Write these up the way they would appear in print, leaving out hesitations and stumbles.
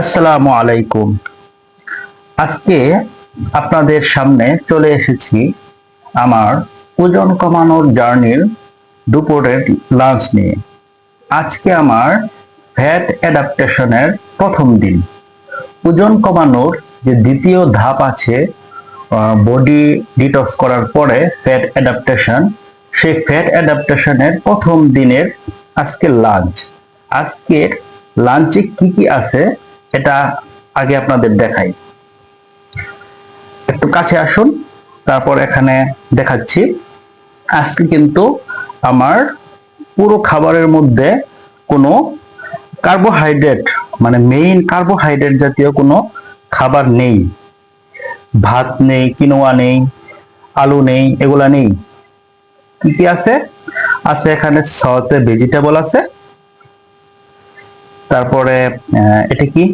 আসসালামু আলাইকুম। আজকে আপনাদের সামনে চলে এসেছি আমার ওজন কমানোর জার্নির দুপুরের লাঞ্চ নিয়ে। আজকে আমার ফ্যাট অ্যাডাপ্টেশনের প্রথম দিন। ওজন কমানোর যে দ্বিতীয় ধাপ আছে, বডি ডিটক্স করার পরে ফ্যাট অ্যাডাপ্টেশন, সেই ফ্যাট অ্যাডাপ্টেশনের প্রথম দিনের আজকে লাঞ্চ। আজকের লাঞ্চে কি কি আছে এটা আগে আপনাদের দেখাই। একটু কাছে আসুন, তারপর এখানে দেখাচ্ছি। আজকে কিন্তু আমার পুরো খাবারের মধ্যে কোনো কার্বোহাইড্রেট মানে মেইন কার্বোহাইড্রেট জাতীয় কোনো খাবার নেই। ভাত নেই, কিনোয়া নেই, আলু নেই, এগুলা নেই। কি কি আছে? আছে এখানে সতে ভেজিটেবল আছে, তারপরে এটা কি,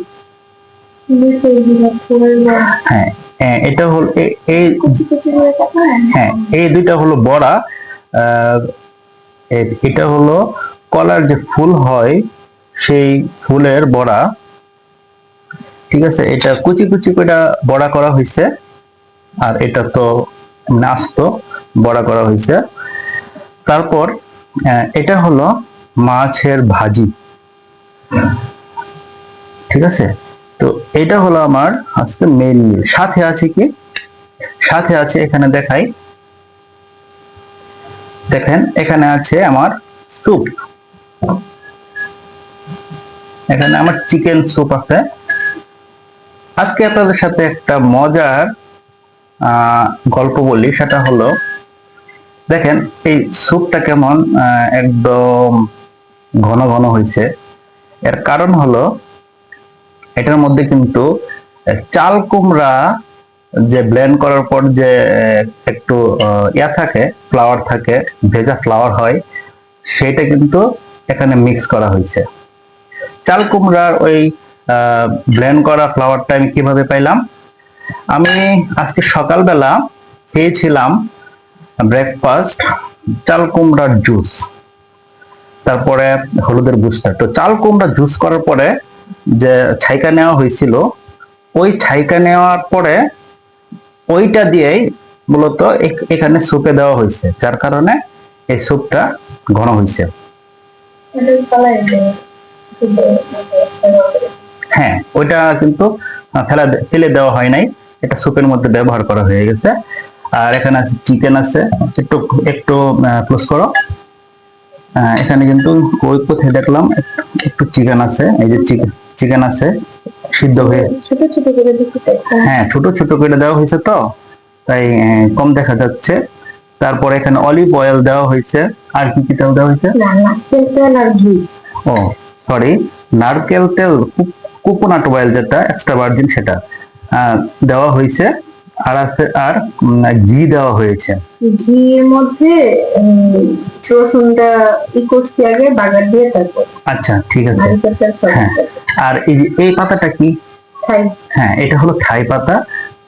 হ্যাঁ এটা হলো এই, হ্যাঁ এই দুইটা হলো বড়া। এটা হলো কলার যে ফুল হয় সেই ফুলের বড়া, ঠিক আছে। এটা কুচি কুচি করে বড়া করা হয়েছে, আর এটা তো আস্ত বড়া করা হয়েছে। তারপর এটা হলো মাছের ভাজি, ঠিক আছে। তো এটা হলো আমার আজকে মেইন মিল। সাথে আছে কি, সাথে আছে এখানে দেখাই, দেখেন এখানে আছে আমার স্যুপ, এখানে আমার চিকেন স্যুপ আছে। আজকে আপনাদের সাথে একটা মজার গল্প বলি, সেটা হলো দেখেন এই স্যুপটা কেমন একদম ঘন ঘন হয়েছে। এর কারণ হলো এটার মধ্যে কিন্তু চাল কুমড়া যে ব্লেন্ড করার পর যে একটু ইয়া থাকে, ফ্লাওয়ার থাকে, ভেজা ফ্লাওয়ার হয়, সেটা কিন্তু এখানে মিক্স করা হয়েছে। চাল কুমড়ার ওই ব্লেন্ড করা ফ্লাওয়ারটা আমি কিভাবে পাইলাম? আমি আজকে সকালবেলা খেয়েছিলাম ব্রেকফাস্ট চাল কুমড়ার জুস, তারপরে হলুদের বুস্টার। তো চাল কুমড়া জুস করার পরে যে ছাইকা নেওয়া হয়েছিল, ওই ছাইকা নেওয়ার পরে ওইটা দিয়েই মূলত এখানে স্যুপে দেওয়া হয়েছে, যার কারণে এই স্যুপটা ঘন হয়েছে। হ্যাঁ, ওইটা কিন্তু ফেলে দেওয়া হয় নাই, এটা স্যুপের মধ্যে ব্যবহার করা হয়ে গেছে। আর এখানে আছে চিকেন আছে, একটু একটু ক্লোজ করো। এখানে কিন্তু ওই কোথায় দেখলাম একটু চিকেন আছে, এই যে চিকেন আছে সিদ্ধ হয়ে, হ্যাঁ ছোট ছোট করে দেওয়া হয়েছে, তো তাই কম দেখা যাচ্ছে। তারপর এখানে অলিভ অয়েল দেওয়া হয়েছে। আর কি কি তেল দেওয়া হয়েছে? ও সরি, নারকেল তেল, কোকোনাট অয়েল যেটা এক্সট্রা ভার্জিন, সেটা দেওয়া হয়েছে। আর আছে আর ঘি দেওয়া হয়েছে। ঘির মধ্যে রসুনটা করছি আগে বাগার দিয়ে, তারপর আচ্ছা ঠিক আছে। হ্যাঁ, আর এই পাতাটা কি? হ্যাঁ, এটা হলো থাই পাতা,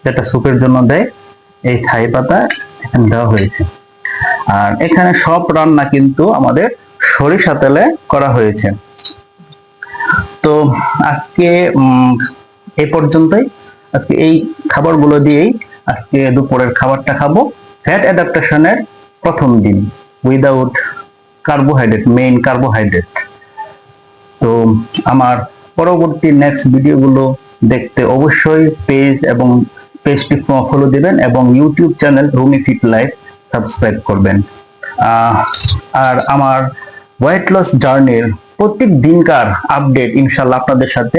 যেটা স্যুপের জন্য দেয়। এই থাই পাতা এখানে দেওয়া হয়েছে। আর এখানে সব রান্না কিন্তু আমাদের সরিষা তেলে করা হয়েছে। তো আজকে এই পর্যন্তই। আজকে এই খাবারগুলো দিয়েই আজকে দুপুরের খাবারটা খাবো। ফ্যাট অ্যাডাপ্টেশনের প্রথম দিন, উইদাউট কার্বোহাইড্রেট, মেইন কার্বোহাইড্রেট। তো আমার পরবর্তী নেক্সট ভিডিওগুলো দেখতে অবশ্যই পেজ এবং পেজটি ফলো দিবেন, এবং YouTube channel Rumi fit life subscribe করবেন। আর আমার ওয়েট লস জার্নির প্রত্যেক দিনকার আপডেট ইনশাল্লাহ আপনাদের সাথে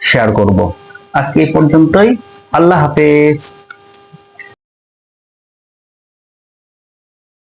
শেয়ার করব। আজকে এই পর্যন্তই। আল্লাহ হাফেজ।